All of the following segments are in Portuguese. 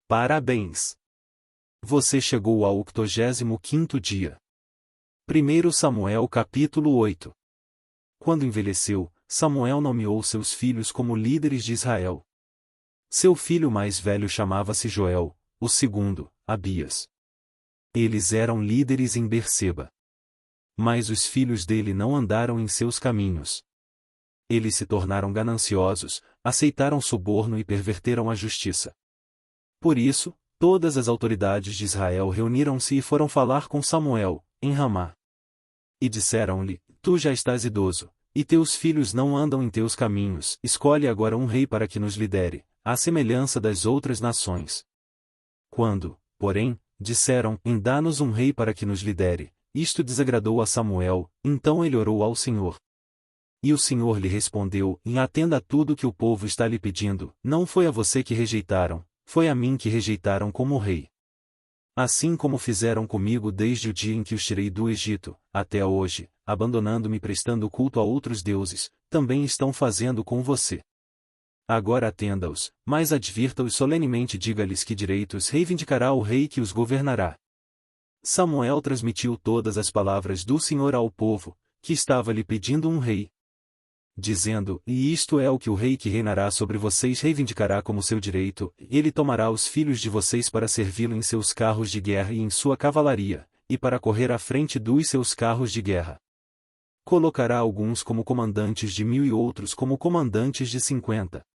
Parabéns! Você chegou ao 85º dia. 1 Samuel capítulo 8. Quando envelheceu, Samuel nomeou seus filhos como líderes de Israel. Seu filho mais velho chamava-se Joel, o segundo, Abias. Eles eram líderes em Berseba. Mas os filhos dele não andaram em seus caminhos. Eles se tornaram gananciosos, aceitaram suborno e perverteram a justiça. Por isso, todas as autoridades de Israel reuniram-se e foram falar com Samuel, em Ramá. E disseram-lhe: Tu já estás idoso, e teus filhos não andam em teus caminhos, escolhe agora um rei para que nos lidere, à semelhança das outras nações. Quando, porém, disseram: Dá-nos um rei para que nos lidere, isto desagradou a Samuel, então ele orou ao Senhor. E o Senhor lhe respondeu: Atenda a tudo que o povo está lhe pedindo, não foi a você que rejeitaram, foi a mim que rejeitaram como rei. Assim como fizeram comigo desde o dia em que os tirei do Egito, até hoje, abandonando-me e prestando culto a outros deuses, também estão fazendo com você. Agora atenda-os, mas advirta-os solenemente e diga-lhes que direitos reivindicará o rei que os governará. Samuel transmitiu todas as palavras do Senhor ao povo, que estava lhe pedindo um rei, dizendo: E isto é o que o rei que reinará sobre vocês reivindicará como seu direito, ele tomará os filhos de vocês para servi-lo em seus carros de guerra e em sua cavalaria, e para correr à frente dos seus carros de guerra. Colocará alguns como comandantes de 1000 e outros como comandantes de 50.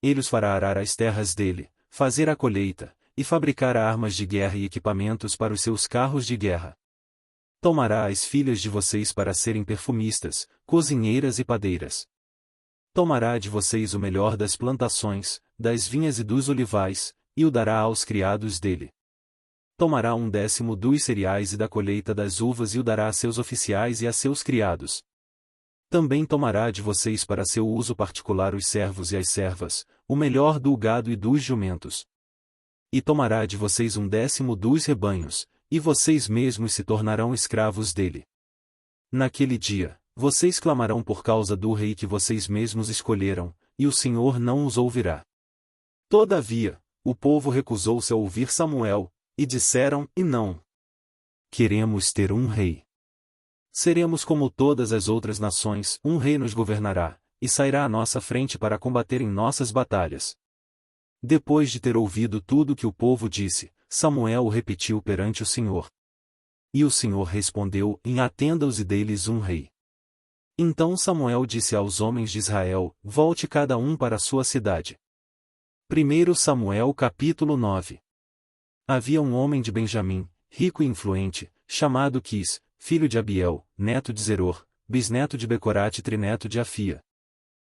Ele os fará arar as terras dele, fazer a colheita, e fabricar armas de guerra e equipamentos para os seus carros de guerra. Tomará as filhas de vocês para serem perfumistas, cozinheiras e padeiras. Tomará de vocês o melhor das plantações, das vinhas e dos olivais, e o dará aos criados dele. Tomará 1/10 dos cereais e da colheita das uvas e o dará a seus oficiais e a seus criados. Também tomará de vocês para seu uso particular os servos e as servas, o melhor do gado e dos jumentos. E tomará de vocês 1/10 dos rebanhos, e vocês mesmos se tornarão escravos dele. Naquele dia, vocês clamarão por causa do rei que vocês mesmos escolheram, e o Senhor não os ouvirá. Todavia, o povo recusou-se a ouvir Samuel, e disseram: E não. Queremos ter um rei. Seremos como todas as outras nações, um rei nos governará, e sairá à nossa frente para combater em nossas batalhas. Depois de ter ouvido tudo que o povo disse, Samuel o repetiu perante o Senhor. E o Senhor respondeu: Atenda-os e dê-lhes um rei. Então Samuel disse aos homens de Israel: Volte cada um para a sua cidade. 1 Samuel capítulo 9. Havia um homem de Benjamim, rico e influente, chamado Quis, filho de Abiel, neto de Zeror, bisneto de Becorate e trineto de Afia.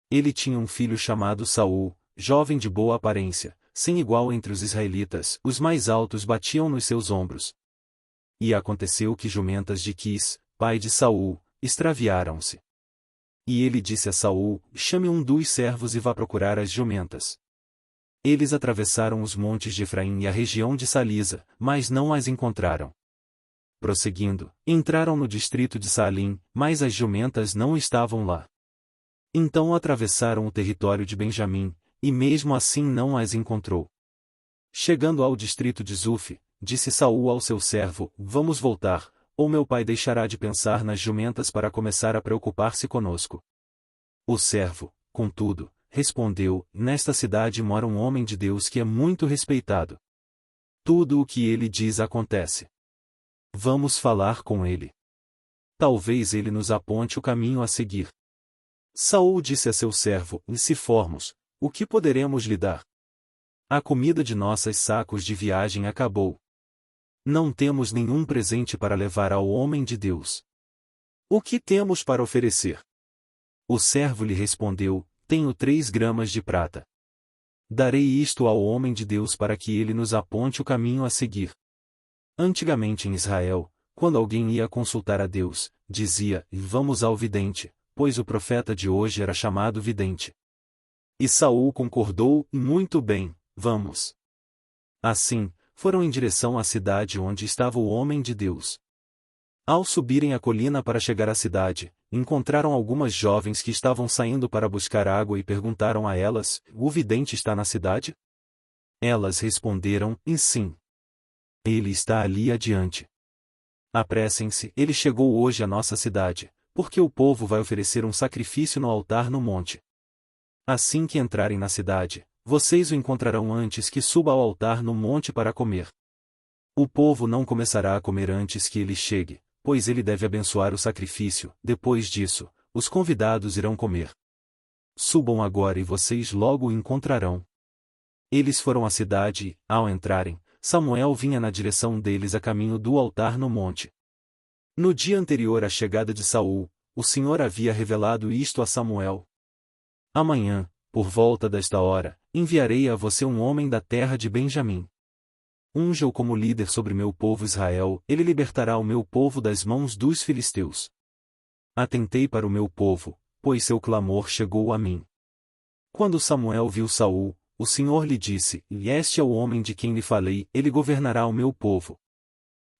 Ele tinha um filho chamado Saul, jovem de boa aparência, sem igual entre os israelitas, os mais altos batiam nos seus ombros. E aconteceu que jumentas de Quis, pai de Saul, extraviaram-se. E ele disse a Saul: Chame um dos servos e vá procurar as jumentas. Eles atravessaram os montes de Efraim e a região de Salisa, mas não as encontraram. Prosseguindo, entraram no distrito de Saalim, mas as jumentas não estavam lá. Então atravessaram o território de Benjamim, e mesmo assim não as encontrou. Chegando ao distrito de Zuf, disse Saul ao seu servo: Vamos voltar, ou meu pai deixará de pensar nas jumentas para começar a preocupar-se conosco. O servo, contudo, respondeu: Nesta cidade mora um homem de Deus que é muito respeitado. Tudo o que ele diz acontece. Vamos falar com ele. Talvez ele nos aponte o caminho a seguir. Saul disse a seu servo: Se formos, o que poderemos lhe dar? A comida de nossos sacos de viagem acabou. Não temos nenhum presente para levar ao homem de Deus. O que temos para oferecer? O servo lhe respondeu: Tenho 3 gramas de prata. Darei isto ao homem de Deus para que ele nos aponte o caminho a seguir. Antigamente em Israel, quando alguém ia consultar a Deus, dizia: Vamos ao vidente, pois o profeta de hoje era chamado vidente. E Saul concordou: Muito bem, vamos. Assim, foram em direção à cidade onde estava o homem de Deus. Ao subirem a colina para chegar à cidade, encontraram algumas jovens que estavam saindo para buscar água e perguntaram a elas: O vidente está na cidade? Elas responderam, sim. Ele está ali adiante. Apressem-se, ele chegou hoje à nossa cidade, porque o povo vai oferecer um sacrifício no altar no monte. Assim que entrarem na cidade, vocês o encontrarão antes que suba ao altar no monte para comer. O povo não começará a comer antes que ele chegue, pois ele deve abençoar o sacrifício. Depois disso, os convidados irão comer. Subam agora e vocês logo o encontrarão. Eles foram à cidade e, ao entrarem, Samuel vinha na direção deles a caminho do altar no monte. No dia anterior à chegada de Saul, o Senhor havia revelado isto a Samuel. Amanhã, por volta desta hora, enviarei a você um homem da terra de Benjamim. Unja-o como líder sobre meu povo Israel, ele libertará o meu povo das mãos dos filisteus. Atentei para o meu povo, pois seu clamor chegou a mim. Quando Samuel viu Saul, o Senhor lhe disse, este é o homem de quem lhe falei, ele governará o meu povo.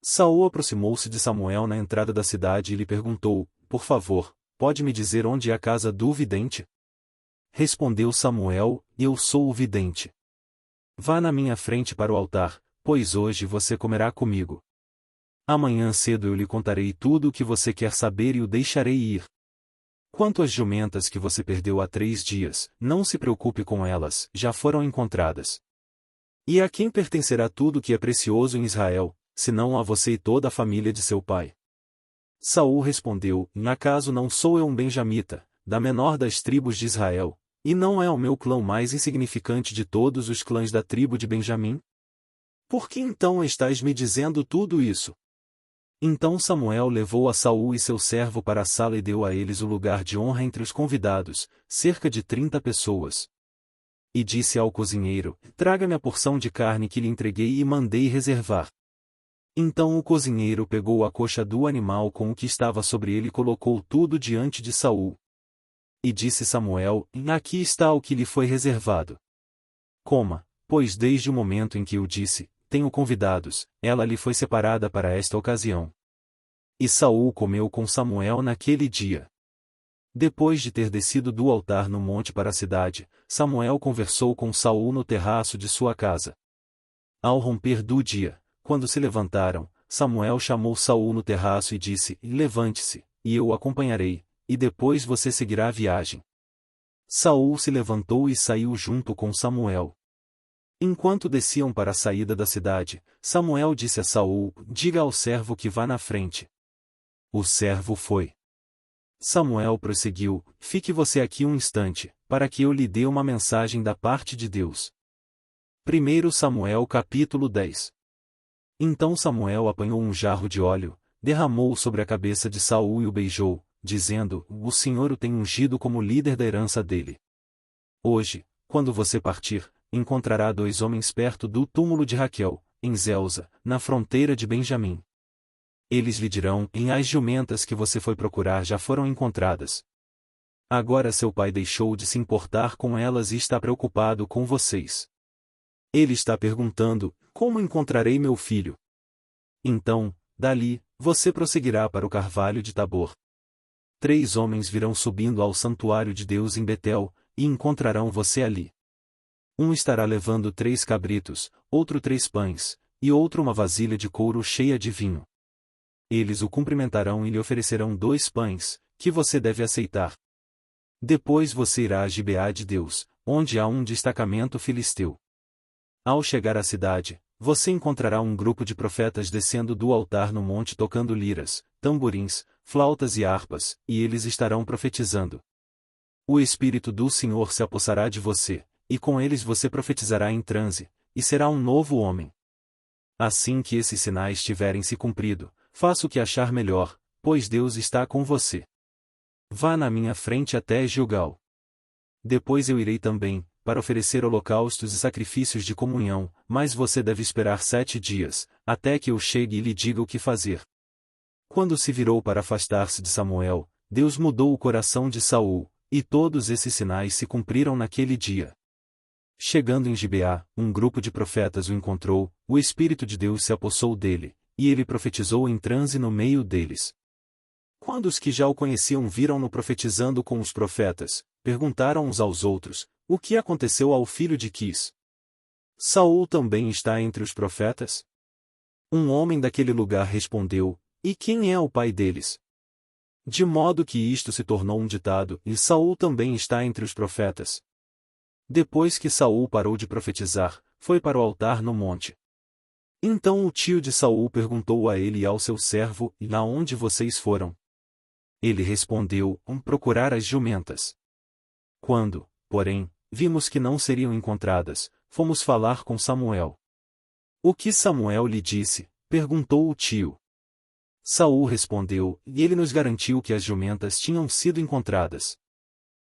Saul aproximou-se de Samuel na entrada da cidade e lhe perguntou, por favor, pode me dizer onde é a casa do vidente? Respondeu Samuel, eu sou o vidente. Vá na minha frente para o altar, pois hoje você comerá comigo. Amanhã cedo eu lhe contarei tudo o que você quer saber e o deixarei ir. Quanto às jumentas que você perdeu há 3 dias, não se preocupe com elas, já foram encontradas. E a quem pertencerá tudo que é precioso em Israel, senão a você e toda a família de seu pai? Saul respondeu, acaso não sou eu um benjamita, da menor das tribos de Israel, e não é o meu clã mais insignificante de todos os clãs da tribo de Benjamim? Por que então estás me dizendo tudo isso? Então Samuel levou a Saul e seu servo para a sala e deu a eles o lugar de honra entre os convidados, cerca de 30 pessoas. E disse ao cozinheiro, traga-me a porção de carne que lhe entreguei e mandei reservar. Então o cozinheiro pegou a coxa do animal com o que estava sobre ele e colocou tudo diante de Saul. E disse Samuel, aqui está o que lhe foi reservado. Coma, pois desde o momento em que eu disse, tenho convidados, ela lhe foi separada para esta ocasião. E Saul comeu com Samuel naquele dia. Depois de ter descido do altar no monte para a cidade, Samuel conversou com Saul no terraço de sua casa. Ao romper do dia, quando se levantaram, Samuel chamou Saul no terraço e disse, levante-se, e eu o acompanharei, e depois você seguirá a viagem. Saul se levantou e saiu junto com Samuel. Enquanto desciam para a saída da cidade, Samuel disse a Saul, diga ao servo que vá na frente. O servo foi. Samuel prosseguiu, fique você aqui um instante, para que eu lhe dê uma mensagem da parte de Deus. 1 Samuel capítulo 10. Então Samuel apanhou um jarro de óleo, derramou sobre a cabeça de Saul e o beijou, dizendo, o Senhor o tem ungido como líder da herança dele. Hoje, quando você partir, encontrará 2 homens perto do túmulo de Raquel, em Zelza, na fronteira de Benjamim. Eles lhe dirão, as jumentas que você foi procurar já foram encontradas. Agora seu pai deixou de se importar com elas e está preocupado com vocês. Ele está perguntando, como encontrarei meu filho? Então, dali, você prosseguirá para o carvalho de Tabor. 3 homens virão subindo ao santuário de Deus em Betel, e encontrarão você ali. Um estará levando 3 cabritos, outro 3 pães, e outro uma vasilha de couro cheia de vinho. Eles o cumprimentarão e lhe oferecerão 2 pães, que você deve aceitar. Depois você irá a Gibeá de Deus, onde há um destacamento filisteu. Ao chegar à cidade, você encontrará um grupo de profetas descendo do altar no monte tocando liras, tamborins, flautas e harpas, e eles estarão profetizando. O Espírito do Senhor se apossará de você, e com eles você profetizará em transe, e será um novo homem. Assim que esses sinais tiverem se cumprido, faça o que achar melhor, pois Deus está com você. Vá na minha frente até Gilgal. Depois eu irei também, para oferecer holocaustos e sacrifícios de comunhão, mas você deve esperar 7 dias, até que eu chegue e lhe diga o que fazer. Quando se virou para afastar-se de Samuel, Deus mudou o coração de Saul, e todos esses sinais se cumpriram naquele dia. Chegando em Gibeá, um grupo de profetas o encontrou, o Espírito de Deus se apossou dele, e ele profetizou em transe no meio deles. Quando os que já o conheciam viram-no profetizando com os profetas, perguntaram uns aos outros, o que aconteceu ao filho de Quis? Saul também está entre os profetas? Um homem daquele lugar respondeu: E quem é o pai deles? De modo que isto se tornou um ditado, e Saul também está entre os profetas. Depois que Saul parou de profetizar, foi para o altar no monte. Então o tio de Saul perguntou a ele e ao seu servo: E aonde vocês foram? Ele respondeu: procurar as jumentas. Quando, porém, vimos que não seriam encontradas, fomos falar com Samuel. O que Samuel lhe disse? Perguntou o tio. Saul respondeu, e ele nos garantiu que as jumentas tinham sido encontradas.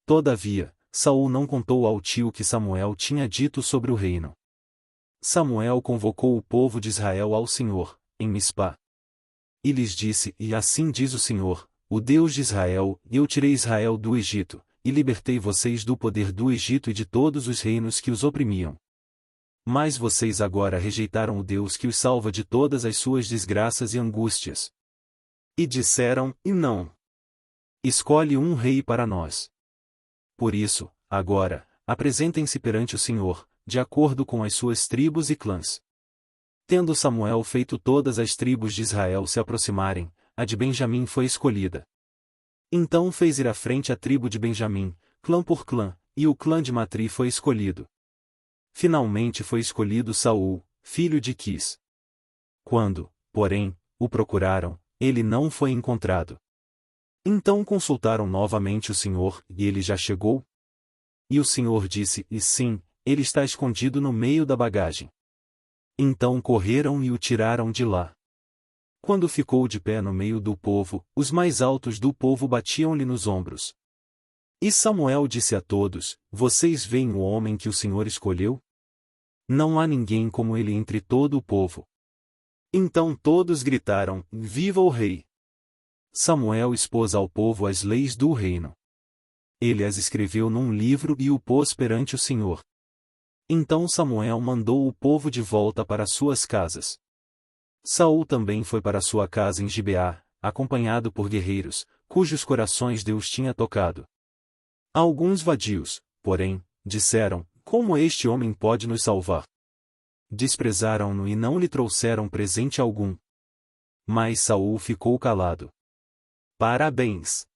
Todavia, Saul não contou ao tio que Samuel tinha dito sobre o reino. Samuel convocou o povo de Israel ao Senhor, em Mispá. E lhes disse: E assim diz o Senhor, o Deus de Israel: Eu tirei Israel do Egito, e libertei vocês do poder do Egito e de todos os reinos que os oprimiam. Mas vocês agora rejeitaram o Deus que os salva de todas as suas desgraças e angústias. E disseram: E não. Escolhe um rei para nós. Por isso, agora, apresentem-se perante o Senhor, de acordo com as suas tribos e clãs. Tendo Samuel feito todas as tribos de Israel se aproximarem, a de Benjamim foi escolhida. Então fez ir à frente a tribo de Benjamim, clã por clã, e o clã de Matri foi escolhido. Finalmente foi escolhido Saul, filho de Quis. Quando, porém, o procuraram, ele não foi encontrado. Então consultaram novamente o Senhor, e ele já chegou? E o Senhor disse: E sim, ele está escondido no meio da bagagem. Então correram e o tiraram de lá. Quando ficou de pé no meio do povo, os mais altos do povo batiam-lhe nos ombros. E Samuel disse a todos: Vocês veem o homem que o Senhor escolheu? Não há ninguém como ele entre todo o povo. Então todos gritaram: Viva o rei! Samuel expôs ao povo as leis do reino. Ele as escreveu num livro e o pôs perante o Senhor. Então Samuel mandou o povo de volta para suas casas. Saul também foi para sua casa em Gibeá, acompanhado por guerreiros, cujos corações Deus tinha tocado. Alguns vadios, porém, disseram: Como este homem pode nos salvar? Desprezaram-no e não lhe trouxeram presente algum. Mas Saul ficou calado. Parabéns!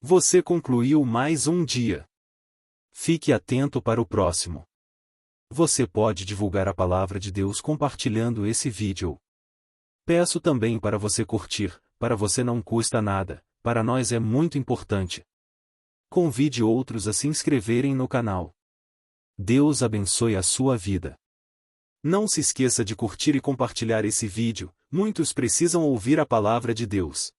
Você concluiu mais um dia. Fique atento para o próximo. Você pode divulgar a palavra de Deus compartilhando esse vídeo. Peço também para você curtir, para você não custa nada, para nós é muito importante. Convide outros a se inscreverem no canal. Deus abençoe a sua vida. Não se esqueça de curtir e compartilhar esse vídeo, muitos precisam ouvir a palavra de Deus.